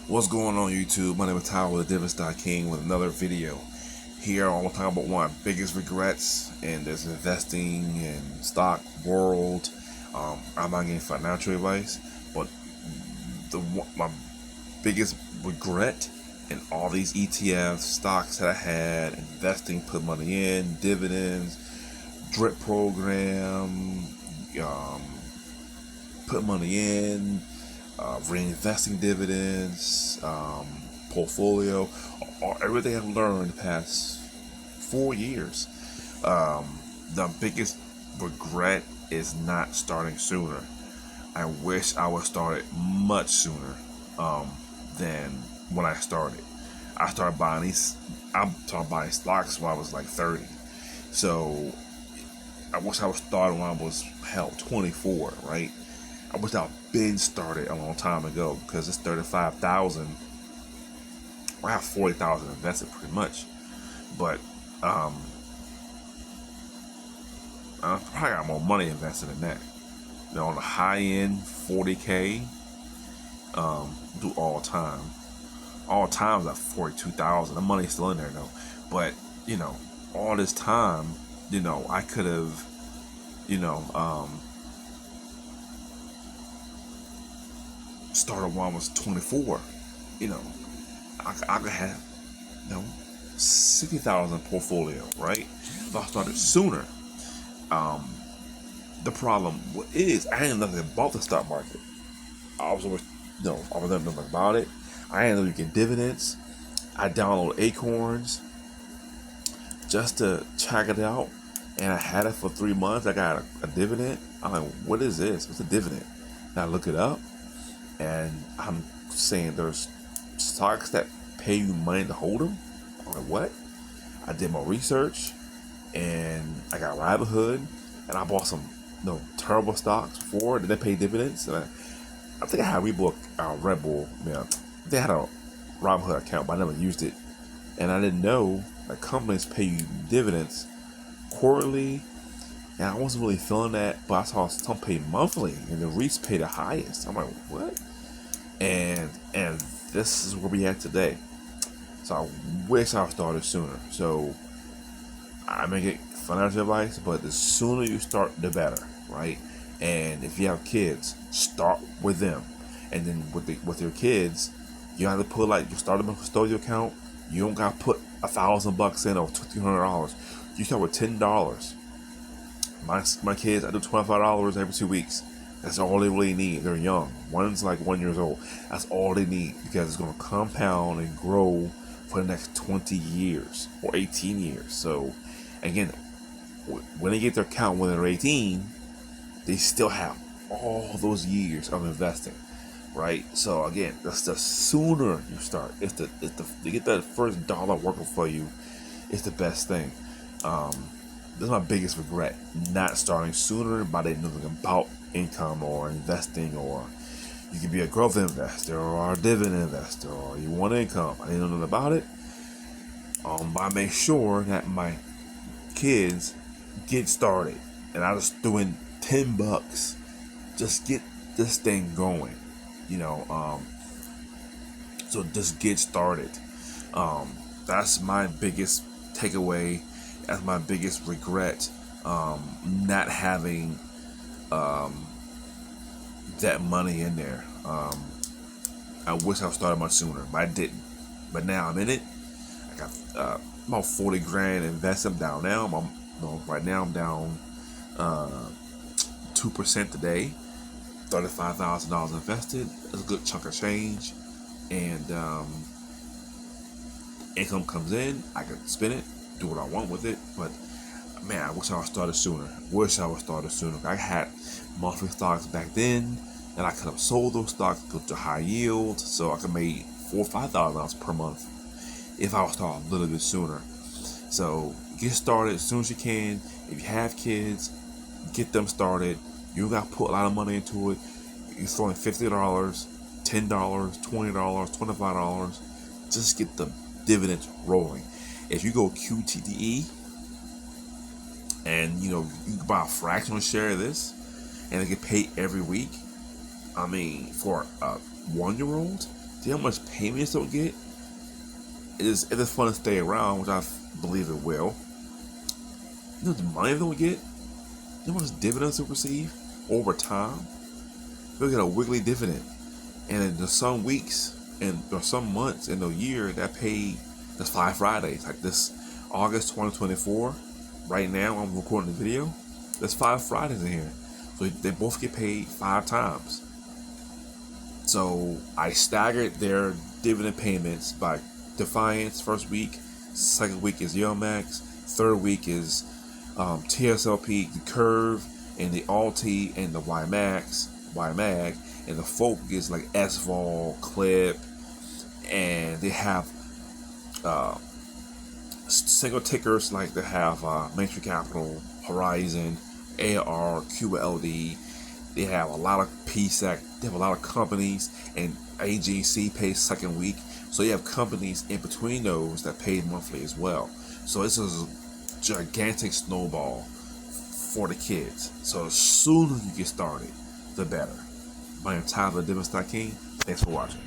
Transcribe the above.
What's going on YouTube? My name is Tyler with the Dividend King with another video. Here I want to talk about one of my biggest regrets in this investing and stock world. I'm not getting financial advice, but my biggest regret in all these ETFs, stocks that I had, investing, put money in, dividends, drip program, um, put money in, reinvesting dividends, portfolio, everything I've learned the past 4 years. The biggest regret is not starting sooner. I wish I would started much sooner than when I started. I started buying these. I'm talking buying stocks when I was like 30. So I wish I was starting when I was 24, right? I wish I'd been started a long time ago because it's 35,000. I have 40,000 invested pretty much, but I probably got more money invested in that. On the high end, 40K, do all time. All time's at 42,000. The money's still in there though, but all this time, I could have, started when I was 24. I could have, 60,000 portfolio, right? If I started sooner. The problem is I didn't know nothing about the stock market. I was always, I was nothing about it. I didn't know you get dividends. I downloaded Acorns just to check it out, and I had it for 3 months. I got a dividend. I'm like, what is this? What's a dividend? And I look it up, and I'm saying there's stocks that pay you money to hold them. I'm like, what? I did my research, and I got Robinhood, and I bought some terrible stocks before. Did they pay dividends? And I think I had Red Bull. Yeah, they had a Robinhood account, but I never used it, and I didn't know that companies pay you dividends quarterly. And I wasn't really feeling that, but I saw some pay monthly, and the REITs pay the highest. I'm like, what? And this is where we at today. So I wish I started sooner. So I may get financial advice, but the sooner you start, the better, right? And if you have kids, start with them, and then with your kids, you have to put you start them a custodial account. You don't got to put $1,000 in or $200. You start with $10. My kids, I do $25 every 2 weeks. That's all they really need. They're young. One's like 1 year old. That's all they need because it's going to compound and grow for the next 20 years or 18 years. So, again, when they get their account when they're 18, they still have all those years of investing, right? So again, that's the sooner you start. It's the to get that first dollar working for you, it's the best thing. That's my biggest regret, not starting sooner, but I didn't know nothing about income or investing, or you could be a growth investor or a dividend investor, or you want income. I didn't know nothing about it. But I made sure that my kids get started, and I was doing $10. Just get this thing going, so just get started. That's my biggest takeaway. That's my biggest regret. Not having that money in there. I wish I started much sooner, but I didn't. But now I'm in it. I got about 40 grand invested. I'm down now. Right now I'm down 2% today. $35,000 invested. That's a good chunk of change, and income comes in. I can spend it, do what I want with it. But man, I wish I would started sooner. I had monthly stocks back then, and I could have sold those stocks, go to high yield, so I could make $4,000 or $5,000 per month if I was starting a little bit sooner. So get started as soon as you can. If you have kids, get them started. You got to put a lot of money into it. You're throwing $50, $10, $20, $25. Just get the dividends rolling. If you go QTDE and you can buy a fractional share of this and it get paid every week. I mean, for a 1-year-old, Do you know how much payments they'll get? It is fun to stay around, which I believe it will. You know the money they'll get? You know how much dividends they'll receive over time? They'll get a weekly dividend. And there's some weeks and there's some months in the year that pay that's 5 Fridays. Like this August 2024, right now I'm recording the video, there's 5 Fridays in here. So they both get paid 5 times. So I staggered their dividend payments by Defiance first week, second week is Yomax, third week is TSLP, the Curve, and the Alti, and the YMAG, and the folk is like SVOL, Clip, and they have single tickers like they have Main Street Capital, Horizon, AR, QLD. They have a lot of PSEC. They have a lot of companies, and AGC pays second week. So you have companies in between those that pay monthly as well. So this is a gigantic snowball for the kids. So the sooner you get started, the better. My name is Tyler Dividends King. Thanks for watching.